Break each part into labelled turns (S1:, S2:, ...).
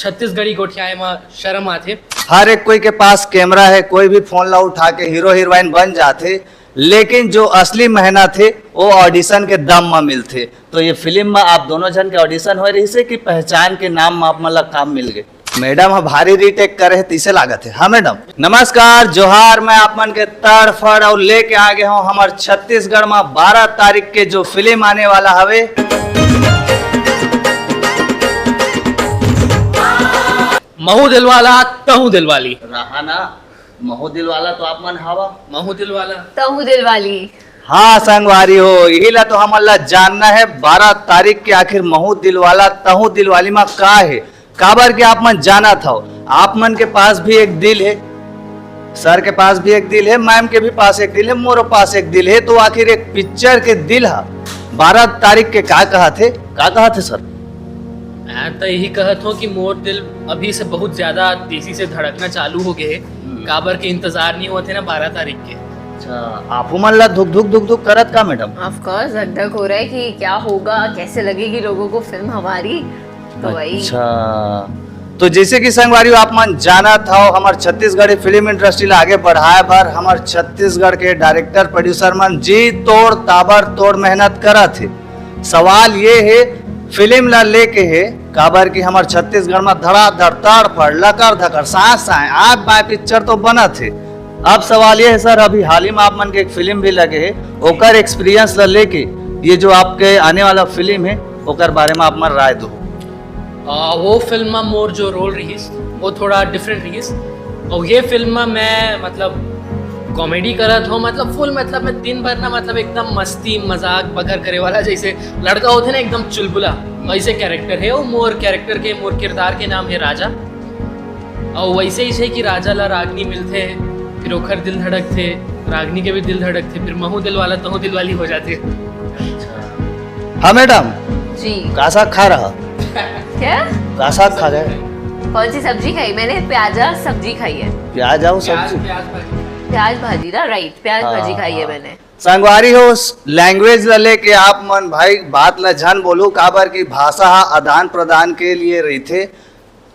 S1: छत्तीसगढ़ी गोठियाए में शर्म आथे।
S2: हर एक कोई के पास कैमरा है, कोई भी फोन ला उठा के हीरो हीरोइन बन जाते, लेकिन जो असली मेहनत है वो ऑडिशन के दम में मिलते। तो ये फिल्म में आप दोनों जन के ऑडिशन हो रही से कि पहचान के नाम में आप मतलब काम मिल गए। मैडम हम भारी रीटेक करे तीसरे लागत है। हाँ मैडम नमस्कार जोहार, मैं आप मन के तड़फड़ और लेके आ गए हूँ हमारे छत्तीसगढ़ में 12 तारीख के जो फिल्म आने वाला हवे।
S1: महू दिलवाला तहू दिलवाली
S2: रहा ना महू दिलवाला तो आप मन हवा
S1: महू दिलवाला
S3: तहु दिलवाली।
S2: हाँ संगवारी हो, यही ला तो हमारा जानना है 12 तारीख के आखिर महू दिलवाला तहू दिलवाली में का है। काबर के आप मन जाना था, आप मन के पास भी एक दिल है, सर के पास भी एक दिल है, मैम के भी पास एक दिल है, मोरो पास एक दिल है। तो आखिर एक पिक्चर के दिल है 12 तारीख के का कहा थे सर?
S1: मैं तो यही कहत हूँ कि मोर दिल अभी से बहुत ज्यादा तेजी से धड़कना चालू हो गए। काबर के इंतजार नहीं होते ना 12 तारीख के।
S2: अच्छा आप मन ला धुक धुक करत का मैडम?
S3: ऑफ कोर्स धक धक हो रहा है कि क्या होगा, कैसे लगेगी लोगों को फिल्म हमारी। तो वही
S2: अच्छा तो जैसे कि संगवारी आप मन जाना था हमारे छत्तीसगढ़ी फिल्म इंडस्ट्री ला आगे बढ़ाए बार हमारे छत्तीसगढ़ के डायरेक्टर प्रोड्यूसर मन जी तोड़ ताबर तोड़ मेहनत करा थे। सवाल ये है फिल्म ला लेके है काबर की हमारे छत्तीसगढ़ में धड़ाधड़ तड़फड़ लकर धकर सांस साए आप बाय पिक्चर तो बना थे। अब सवाल ये है सर, अभी हाल ही में आप मन के एक फिल्म भी लगे है, ओकर एक्सपीरियंस ला लेके ये जो आपके आने वाला फिल्म है ओकर बारे में आप मन राय दो।
S1: वो फिल्म में मोर जो रोल रही वो थोड़ा डिफरेंट रही और ये फिल्म में मैं मतलब कॉमेडी करत हो, मतलब फुल मतलब मैं दिन भर ना मतलब एकदम मस्ती मजाक बगर करे वाला जैसे लड़का होते ना एकदम चुलबुला वैसे कैरेक्टर है। वो मोर कैरेक्टर के मोर किरदार के नाम है राजा। और वैसे ही है कि राजा ला रागनी मिलते फिर ओखर दिल धड़क थे, रागनी के भी दिल धड़क थे, फिर महू दिल वाला तहू दिल वाली हो जाती है।
S2: हाँ मैडम
S3: जी
S2: कासा खा रहा
S3: क्या
S2: कासा खा रहे?
S3: कौन सी सब्जी खाई? मैंने प्याजा सब्जी खाई है।
S2: प्याज आओ सब्जी
S3: प्याज भाजी ना, राइट प्याज भाजी खाई है मैंने।
S2: संगवारी हो लैंग्वेज ला लेके आप मन भाई बात ला झन बोलू काबर की भाषा आदान प्रदान के लिए रही थे।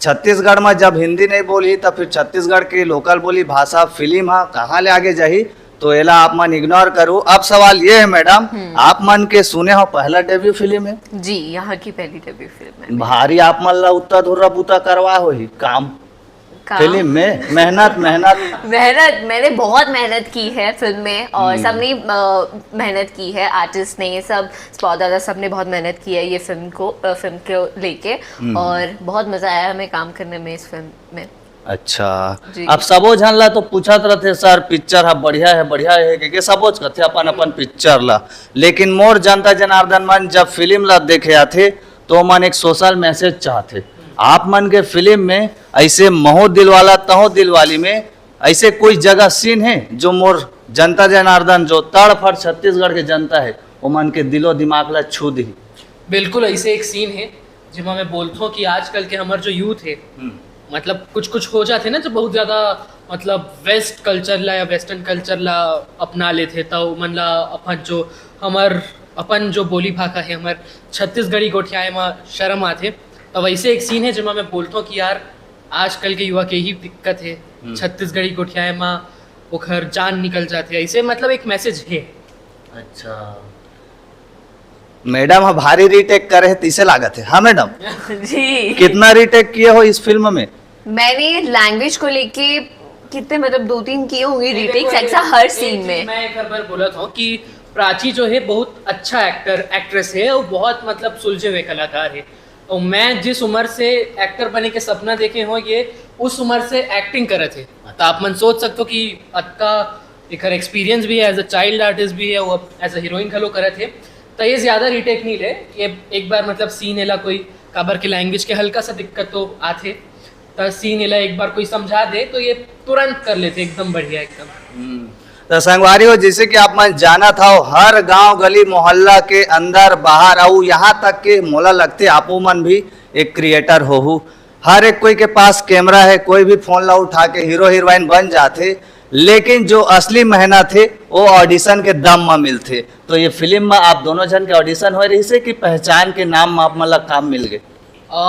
S2: छत्तीसगढ़ में जब हिंदी नहीं बोली तब फिर छत्तीसगढ़ की लोकल बोली भाषा फिल्म हा कहाँ ले आगे जाही, तो एला आप मन इग्नोर करो। अब सवाल ये है मैडम आप मन के सुने हो पहला डेब्यू फिल्म है
S3: जी, यहाँ की पहली डेब्यू फिल्म है।
S2: भारी आप मन ला उत्ता धुर्रा बुता करवा हो ही काम फिल्म में मेहनत
S3: मैंने बहुत मेहनत की है फिल्म में और सबने मेहनत की है, आर्टिस्ट ने सब स्पॉट दादा सबने बहुत मेहनत की है ये फिल्म को लेके और बहुत मजा आया हमें काम करने में इस फिल्म में।
S2: अच्छा अब सबो झन ला तो पूछत रहते सर पिक्चर बढ़िया है के सबोच कथे अपन अपन पिक्चर ला, लेकिन मोर जनता जनार्दन मन जब फिल्म ला देखे आते तो मन एक सोशल मैसेज चाहते। आप मन के फिल्म में ऐसे महू दिलवाला तहू दिलवाली में ऐसे कोई जगह सीन है जो मोर जनता जनार्दन जो तड़फड़ छत्तीसगढ़ के जनता है वो मन के दिलो दिमाग ला छू दी?
S1: बिल्कुल ऐसे एक सीन है जिसमें मैं बोलता हूँ कि आजकल के हमारे जो यूथ है मतलब कुछ हो जाते ना जो बहुत ज़्यादा मतलब वेस्ट कल्चर ला या वेस्टर्न कल्चर ला अपना लेते तो मन ला अपन जो बोली भाषा है हमार छत्तीसगढ़ी गोठियाए में शर्म आते। तो वैसे एक सीन है जिसमें मैं बोलता हूँ कि यार आजकल के युवा के ही दिक्कत है, छत्तीसगढ़ी गोठियाए में ओखर जान निकल जाते है, ऐसे मतलब एक मैसेज है।
S2: अच्छा मैडम हम भारी रीटेक करे तीसरे लागत है। हाँ मैडम
S3: जी
S2: कितना रीटेक किए हो इस फिल्म में?
S3: मैंने लैंग्वेज को लेके कितने मतलब 2-3 किए होंगे रीटेक्स ऐसा हर सीन में।
S1: मैं एक बार बोला था कि प्राची जो है बहुत अच्छा एक्ट्रेस है और बहुत मतलब सुलझे हुए कलाकार है और मैं जिस उम्र से एक्टर बने के सपना देखे हो ये उस उम्र से एक्टिंग करे थे। तो आप मन सोच सकते हो कि अक्का एक एक्सपीरियंस भी है, एज अ चाइल्ड आर्टिस्ट भी है, वो एज अ हीरोइन खलो करे थे। तो ये ज़्यादा रीटेक नहीं ले, ये एक बार मतलब सीन एला कोई काबर के लैंग्वेज के हल्का सा दिक्कत तो आते तो सीन एला एक बार कोई समझा दे तो ये तुरंत कर लेते एकदम बढ़िया एकदम।
S2: तो संगवारी हो जैसे कि आप मन जाना था हर गांव गली मोहल्ला के अंदर बाहर आऊ यहाँ तक के मोला लगते आपो मन भी एक क्रिएटर हो। हर एक कोई के पास कैमरा है, कोई भी फोन ला उठा के हीरो हीरोइन बन जाते, लेकिन जो असली मेहनत है वो ऑडिशन के दम में मिलते। तो ये फिल्म में आप दोनों जन के ऑडिशन हो रही से कि पहचान के नाम में आप मतलब काम मिल गए?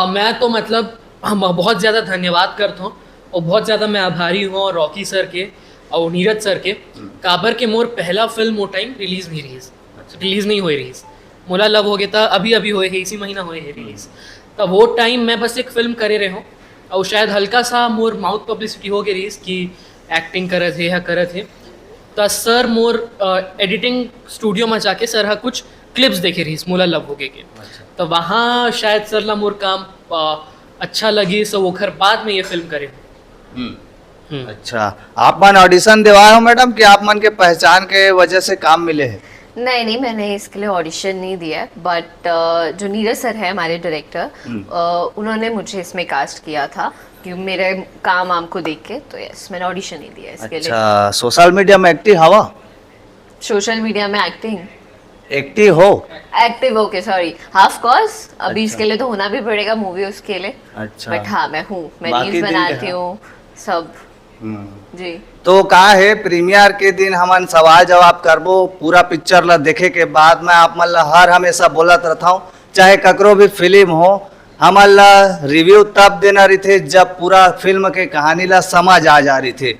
S1: मैं तो मतलब हम बहुत ज़्यादा धन्यवाद करता हूँ और बहुत ज़्यादा मैं आभारी हूँ और रॉकी सर के और नीरज सर के। काबर के मोर पहला फिल्म वो टाइम रिलीज़ नहीं हुई रही मोला लव हो गया था, अभी हुए है, इसी महीना हुए है रिलीज़। तब वो टाइम मैं बस एक फिल्म करे रहे हूँ और शायद हल्का सा मोर माउथ पब्लिसिटी हो गई रही कि एक्टिंग करे थे या करे थे। तो सर मोर एडिटिंग स्टूडियो में जाके सर कुछ क्लिप्स देखे रही मोला लव हो गए के, तो वहाँ शायद सर ला मोर काम अच्छा लगी, सो वो घर बाद में ये फिल्म करे।
S2: अच्छा, आप मन ऑडिशन दिवाए हो मैडम कि आप मन के पहचान के वजह से काम मिले हैं?
S3: नहीं, मैंने इसके लिए ऑडिशन नहीं दिया, बट जो नीरज सर है हमारे डायरेक्टर, उन्होंने मुझे इसमें कास्ट किया था कि मेरे काम को देख के, तो यस मैंने ऑडिशन नहीं दिया इसके लिए।
S2: अच्छा, सोशल मीडिया में एक्टिव हवा?
S3: सोशल मीडिया में
S2: एक्टिव हो
S3: के सॉरी, ऑफ कोर्स अभी
S2: अच्छा।
S3: इसके लिए तो होना भी पड़ेगा मूवी उसके लिए।
S2: अच्छा,
S3: बट हाँ मैं
S2: बाकी
S3: न्यूज़
S2: दिन
S3: बनाती
S2: के
S3: हूँ सब जी।
S2: तो कहा है प्रीमियर के दिन हमन सवाल जवाब करबो पूरा पिक्चर ला देखे के बाद में आप मन ला हर हमेशा बोलत रहता हूँ, चाहे ककरो भी फिल्म हो हमन ला रिव्यू तब देना रही थे जब पूरा फिल्म के कहानी ला समझ आ जा रही थे।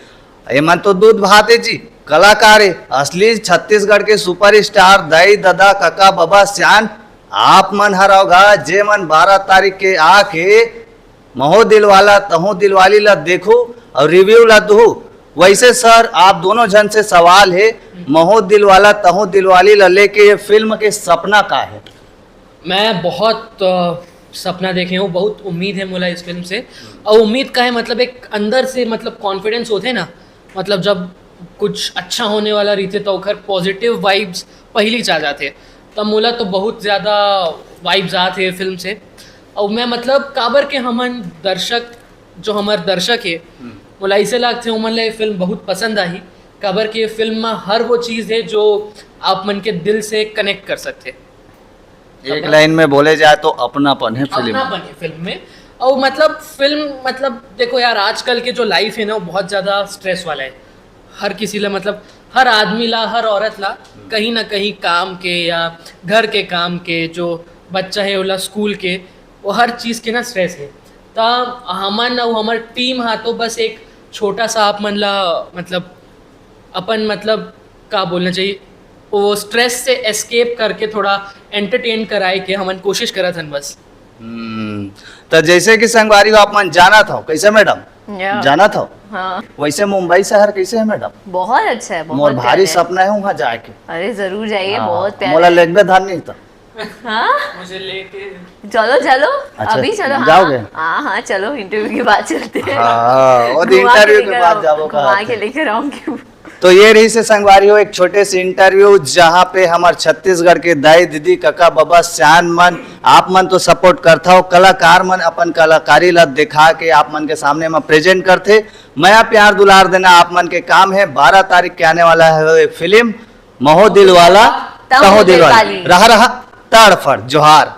S2: एमन तो दूध भाते जी कलाकार है, असली छत्तीसगढ़ के सुपरस्टार दाई दादा काका बाबा श्यान आप मन हराओगा जे मन 12 तारीख के आके महो दिलवाला तहो दिलवाली ला देखो और रिव्यू ला दो। वैसे सर आप दोनों जन से सवाल है, महो दिलवाला तहो दिलवाली ला लेके ये फिल्म के सपना का है?
S1: मैं बहुत सपना देखे हूँ, बहुत उम्मीद है मोला इस फिल्म से। और उम्मीद का है मतलब एक अंदर से मतलब कॉन्फिडेंस होते ना, मतलब जब कुछ अच्छा होने वाला रहते तो घर पॉजिटिव वाइब्स पहली आ जाते, तब मोला तो बहुत ज़्यादा वाइब्स आते फिल्म से। और मैं मतलब काबर के हमन दर्शक जो हमारे दर्शक है मोला ऐसे लगते हैं मन ये फिल्म बहुत पसंद आई, काबर के फिल्म में हर वो चीज़ है जो आप मन के दिल से कनेक्ट कर सकते।
S2: एक लाइन में बोले जाए तो अपनापन है
S1: फिल्म में। और मतलब फिल्म मतलब देखो यार आजकल के जो लाइफ है ना वो बहुत ज़्यादा स्ट्रेस वाला है, हर किसी ला मतलब हर आदमी ला हर औरत ला कहीं ना कहीं काम के या घर के काम के, जो बच्चा है वो स्कूल के, वो हर चीज़ के ना स्ट्रेस है। तब हमन और हमार टीम हाँ तो बस एक छोटा सा आप मन ला मतलब अपन मतलब का बोलना चाहिए वो स्ट्रेस से एस्केप करके थोड़ा एंटरटेन कराए के हमन कोशिश करा था बस।
S2: तो जैसे कि संगवारी आप मन जाना था कैसे मैडम? जाना था
S3: हाँ।
S2: वैसे मुंबई शहर कैसे है मैडम?
S3: बहुत अच्छा है,
S2: मोर
S3: बहुत
S2: भारी
S3: प्यारा है।
S2: सपना है वहाँ जाके।
S3: अरे जरूर जाइए,
S2: हाँ,
S3: बहुत प्यारा
S2: मोला
S3: है।
S2: लेग में धान नहीं था।
S3: हाँ
S1: मुझे लेके
S3: चलो
S2: अच्छा,
S3: अभी चलो।
S2: जाओगे?
S3: हाँ चलो इंटरव्यू के बाद चलते हैं।
S2: हाँ, और
S3: घुमा
S2: इंटरव्यू
S3: लेकर
S2: के बाद जाओ
S3: घुमा के लेकर आऊंगी।
S2: तो ये रही से संगवारी हो एक छोटे से इंटरव्यू जहाँ पे हमारे छत्तीसगढ़ के दाई दीदी काका बाबा श्यान मन आप मन तो सपोर्ट करता हो, कलाकार मन अपन कलाकारी ला दिखा के आप मन के सामने में प्रेजेंट करते। मैं प्यार दुलार देना आप मन के काम है। 12 तारीख के आने वाला है फिल्म महो दिलवाला तहो दिलवाली। रहा तड़फड़ जोहार।